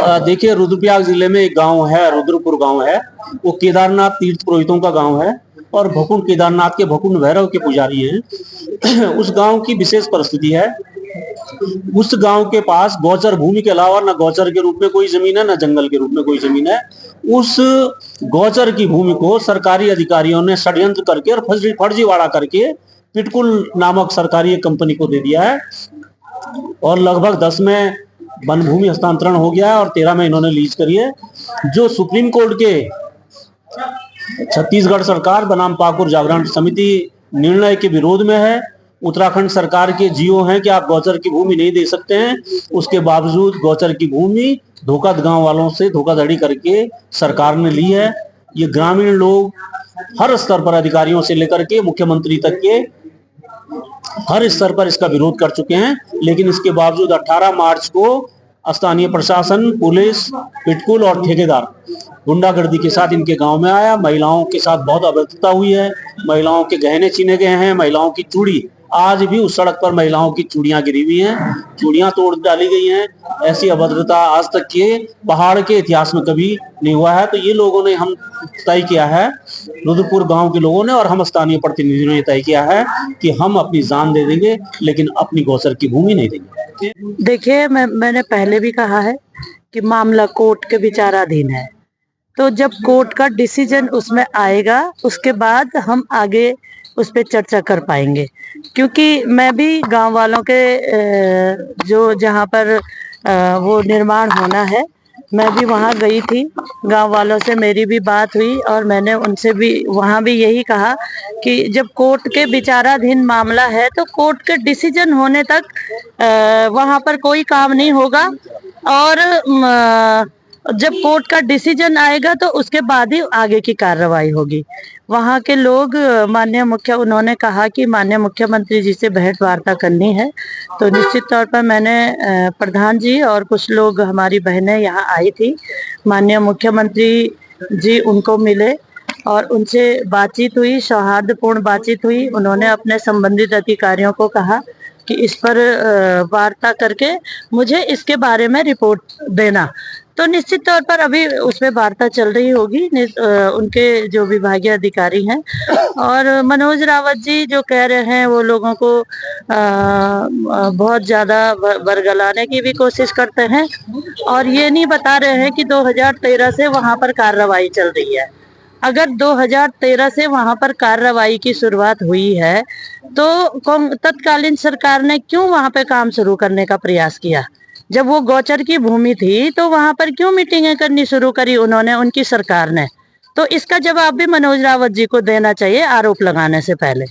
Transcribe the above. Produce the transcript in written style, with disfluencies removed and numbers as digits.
देखिए, रुद्रप्रयाग जिले में एक गांव है, रुद्रपुर गांव है। वो केदारनाथ तीर्थ पुरोहितों का गांव है और भकुंड केदारनाथ के भकुंड भैरव के पुजारी हैं। उस गांव की विशेष परिस्थिति है। उस गांव के पास गौचर भूमि के अलावा न गौचर के रूप में कोई जमीन है, न जंगल के रूप में कोई जमीन है। उस गौचर की भूमि को सरकारी अधिकारियों ने षड्यंत्र करके और फर्जीवाड़ा करके पिटकुल नामक सरकारी एक कंपनी को दे दिया है और लगभग 10 में वन भूमि हस्तांतरण हो गया है और 13 में इन्होंने लीज करी है, जो सुप्रीम कोर्ट के छत्तीसगढ़ सरकार बनाम पाकुर जागरण समिति निर्णय के विरोध में है। उत्तराखंड सरकार के जीओ हैं कि आप गौचर की भूमि नहीं दे सकते हैं। उसके बावजूद गौचर की भूमि गांव वालों से धोखाधड़ी करके सरकार ने ली है। ये ग्रामीण लोग हर स्तर पर, अधिकारियों से लेकर के मुख्यमंत्री तक के हर स्तर पर इसका विरोध कर चुके हैं। लेकिन इसके बावजूद 18 मार्च को स्थानीय प्रशासन, पुलिस, पिटकुल और ठेकेदार गुंडागर्दी के साथ इनके गांव में आया। महिलाओं के साथ बहुत अभद्रता हुई है। महिलाओं के गहने छीने गए हैं। महिलाओं की चूड़ी, आज भी उस सड़क पर महिलाओं की चूड़ियां गिरी हुई हैं, चूड़ियां तोड़ डाली गई हैं। ऐसी अभद्रता आज तक के पहाड़ के इतिहास में कभी नहीं हुआ है। तो ये लोगों ने हम तय किया है, रुद्रपुर गांव के लोगों ने और हम स्थानीय प्रतिनिधियों ने तय किया है कि हम अपनी जान दे देंगे लेकिन अपनी गौचर की भूमि नहीं देंगे। देखिए, मैंने पहले भी कहा है कि मामला कोर्ट के विचाराधीन है। तो जब कोर्ट का डिसीजन उसमें आएगा उसके बाद हम आगे उस पर चर्चा कर पाएंगे। क्योंकि मैं भी गांव वालों के जो जहां पर वो निर्माण होना है, मैं भी वहां गई थी। गांव वालों से मेरी भी बात हुई और मैंने उनसे भी वहां भी यही कहा कि जब कोर्ट के विचाराधीन मामला है तो कोर्ट के डिसीजन होने तक वहां पर कोई काम नहीं होगा। और जब कोर्ट का डिसीजन आएगा तो उसके बाद ही आगे की कार्रवाई होगी। वहाँ के लोग उन्होंने कहा कि माननीय मुख्यमंत्री जी से भेंट वार्ता करनी है। तो निश्चित तौर पर मैंने प्रधान जी और कुछ लोग, हमारी बहनें यहाँ आई थी। माननीय मुख्यमंत्री जी उनको मिले और उनसे बातचीत हुई, सौहार्दपूर्ण बातचीत हुई। उन्होंने अपने संबंधित अधिकारियों को कहा कि इस पर वार्ता करके मुझे इसके बारे में रिपोर्ट देना। तो निश्चित तौर पर अभी उसमें वार्ता चल रही होगी उनके जो विभागीय अधिकारी हैं। और मनोज रावत जी जो कह रहे हैं वो लोगों को बहुत ज्यादा बरगलाने की भी कोशिश करते हैं और ये नहीं बता रहे हैं कि 2013 से वहां पर कार्रवाई चल रही है। अगर 2013 से वहां पर कार्रवाई की शुरुआत हुई है तो तत्कालीन सरकार ने क्यों वहां पे काम शुरू करने का प्रयास किया? जब वो गौचर की भूमि थी तो वहां पर क्यों मीटिंगें करनी शुरू करी उन्होंने, उनकी सरकार ने? तो इसका जवाब भी मनोज रावत जी को देना चाहिए आरोप लगाने से पहले।